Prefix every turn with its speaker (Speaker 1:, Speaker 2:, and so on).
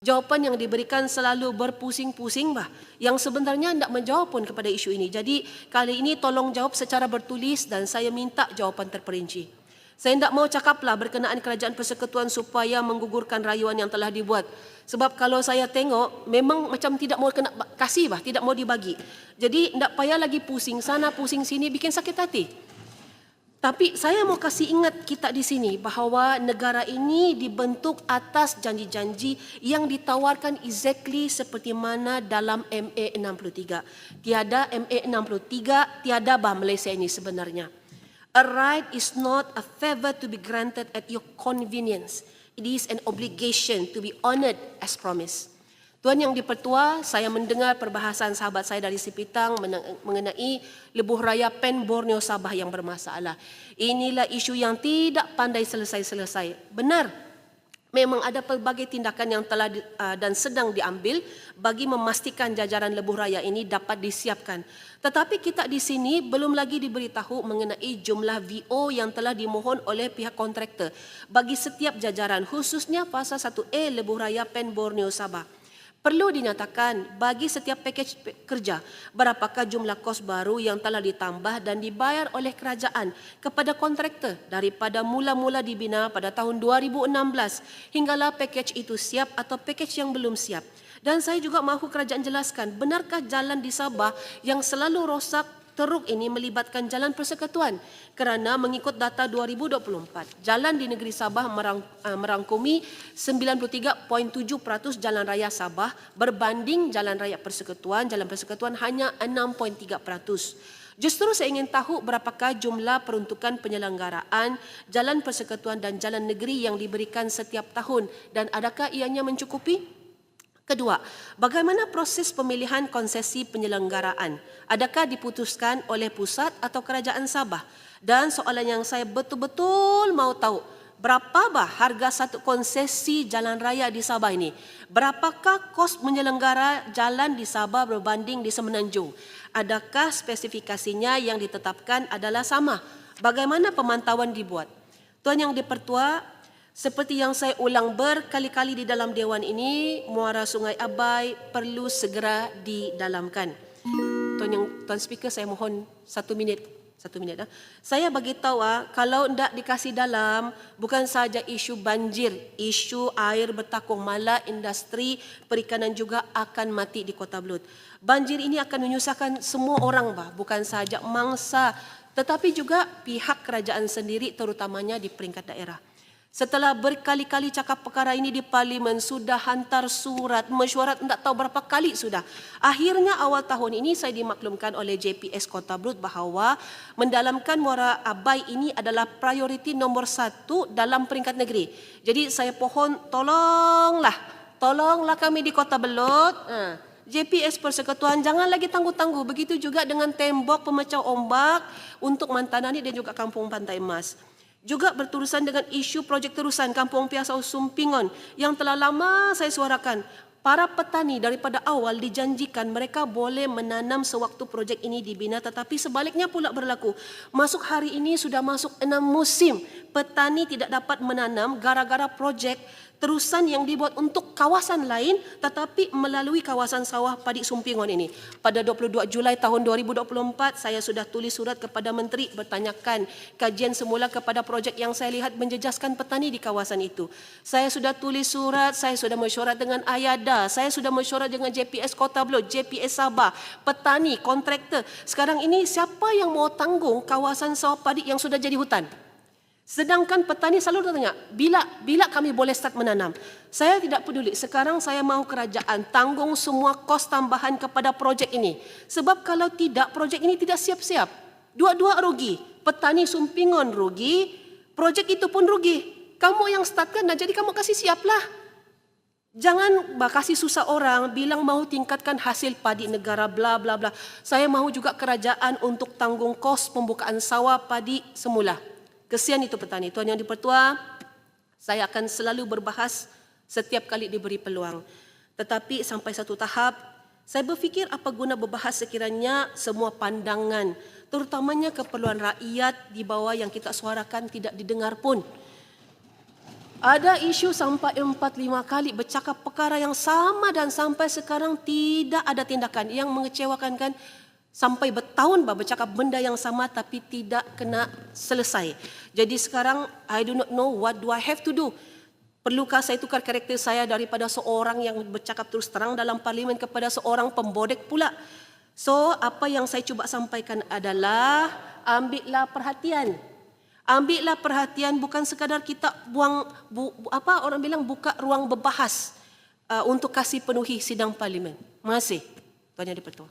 Speaker 1: Jawapan yang diberikan selalu berpusing-pusing bah, yang sebenarnya tidak menjawab pun kepada isu ini. Jadi kali ini tolong jawab secara bertulis dan saya minta jawapan terperinci. Saya tidak mau cakaplah berkenaan kerajaan persekutuan supaya menggugurkan rayuan yang telah dibuat. Sebab kalau saya tengok memang macam tidak mau kena kasih bah, tidak mau dibagi. Jadi tidak payah lagi pusing sana pusing sini bikin sakit hati. Tapi saya mau kasih ingat kita di sini bahawa negara ini dibentuk atas janji-janji yang ditawarkan exactly seperti mana dalam MA 63. Tiada MA 63, tiada bah Malaysia ini sebenarnya. A right is not a favor to be granted at your convenience. It is an obligation to be honoured as promised. Tuan Yang di-Pertua, saya mendengar perbahasan sahabat saya dari Sipitang mengenai lebuh raya Pen Borneo Sabah yang bermasalah. Inilah isu yang tidak pandai selesai-selesai. Benar, memang ada pelbagai tindakan yang telah dan sedang diambil bagi memastikan jajaran lebuh raya ini dapat disiapkan. Tetapi kita di sini belum lagi diberitahu mengenai jumlah VO yang telah dimohon oleh pihak kontraktor bagi setiap jajaran, khususnya fasa 1A lebuh raya Pen Borneo Sabah. Perlu dinyatakan bagi setiap pakej kerja berapakah jumlah kos baru yang telah ditambah dan dibayar oleh kerajaan kepada kontraktor daripada mula-mula dibina pada tahun 2016 hinggalah pakej itu siap atau pakej yang belum siap. Dan saya juga mahu kerajaan jelaskan, benarkah jalan di Sabah yang selalu rosak teruk ini melibatkan jalan persekutuan? Kerana mengikut data 2024, jalan di negeri Sabah merangkumi 93.7% jalan raya Sabah berbanding jalan raya persekutuan, jalan persekutuan hanya 6.3%. Justru saya ingin tahu berapakah jumlah peruntukan penyelenggaraan jalan persekutuan dan jalan negeri yang diberikan setiap tahun dan adakah ianya mencukupi? Kedua, bagaimana proses pemilihan konsesi penyelenggaraan? Adakah diputuskan oleh pusat atau kerajaan Sabah? Dan soalan yang saya betul-betul mau tahu, berapa bah harga satu konsesi jalan raya di Sabah ini? Berapakah kos menyelenggara jalan di Sabah berbanding di Semenanjung? Adakah spesifikasinya yang ditetapkan adalah sama? Bagaimana pemantauan dibuat? Tuan Yang di-Pertua, seperti yang saya ulang berkali-kali di dalam dewan ini, muara Sungai Abai perlu segera didalamkan. Tuan Speaker, saya mohon 1 minit. 1 minit. Saya bagi tahu kalau tidak dikasih dalam, bukan saja isu banjir, isu air bertakung, malah industri perikanan juga akan mati di Kota Belud. Banjir ini akan menyusahkan semua orang, bukan saja mangsa, tetapi juga pihak kerajaan sendiri, terutamanya di peringkat daerah. Setelah berkali-kali cakap perkara ini di Parlimen, sudah hantar surat, mesyuarat tak tahu berapa kali sudah. Akhirnya awal tahun ini saya dimaklumkan oleh JPS Kota Belud bahawa mendalamkan muara Abai ini adalah prioriti nombor 1 dalam peringkat negeri. Jadi saya pohon tolonglah kami di Kota Belud. JPS Persekutuan jangan lagi tangguh-tangguh. Begitu juga dengan tembok pemecah ombak untuk Mantanani dan juga Kampung Pantai Emas. Juga berterusan dengan isu projek terusan Kampung Piasau Sumpingon yang telah lama saya suarakan. Para petani daripada awal dijanjikan mereka boleh menanam sewaktu projek ini dibina, tetapi sebaliknya pula berlaku. Masuk hari ini sudah masuk 6 musim. Petani tidak dapat menanam gara-gara projek terusan yang dibuat untuk kawasan lain tetapi melalui kawasan sawah padi Sumpingon ini. Pada 22 Julai tahun 2024 saya sudah tulis surat kepada menteri bertanyakan kajian semula kepada projek yang saya lihat menjejaskan petani di kawasan itu. Saya sudah tulis surat, saya sudah mesyuarat dengan Ayada, saya sudah mesyuarat dengan JPS Kota Belud, JPS Sabah, petani, kontraktor. Sekarang ini siapa yang mau tanggung kawasan sawah padi yang sudah jadi hutan? Sedangkan petani selalu bertanya, bila kami boleh start menanam? Saya tidak peduli. Sekarang saya mahu kerajaan tanggung semua kos tambahan kepada projek ini. Sebab kalau tidak, projek ini tidak siap-siap. Dua-dua rugi. Petani Sumpingon rugi, projek itu pun rugi. Kamu yang startkan, jadi kamu kasih siaplah. Jangan kasih susah orang, bilang mahu tingkatkan hasil padi negara, bla bla bla. Saya mahu juga kerajaan untuk tanggung kos pembukaan sawah padi semula. Kesian itu petani. Tuan Yang di-Pertua, saya akan selalu berbahas setiap kali diberi peluang. Tetapi sampai satu tahap, saya berfikir apa guna berbahas sekiranya semua pandangan, terutamanya keperluan rakyat di bawah yang kita suarakan tidak didengar pun. Ada isu sampai 4-5 kali bercakap perkara yang sama dan sampai sekarang tidak ada tindakan. Yang mengecewakan kan sampai bertahun bercakap benda yang sama tapi tidak kena selesai. Jadi sekarang I do not know what do I have to do. Perlukah saya tukar karakter saya daripada seorang yang bercakap terus terang dalam parlimen kepada seorang pembodek pula. So apa yang saya cuba sampaikan adalah ambillah perhatian. Ambillah perhatian, bukan sekadar kita orang bilang buka ruang berbahas untuk kasih penuhi sidang parlimen. Terima kasih Tuan Yang di-Pertua.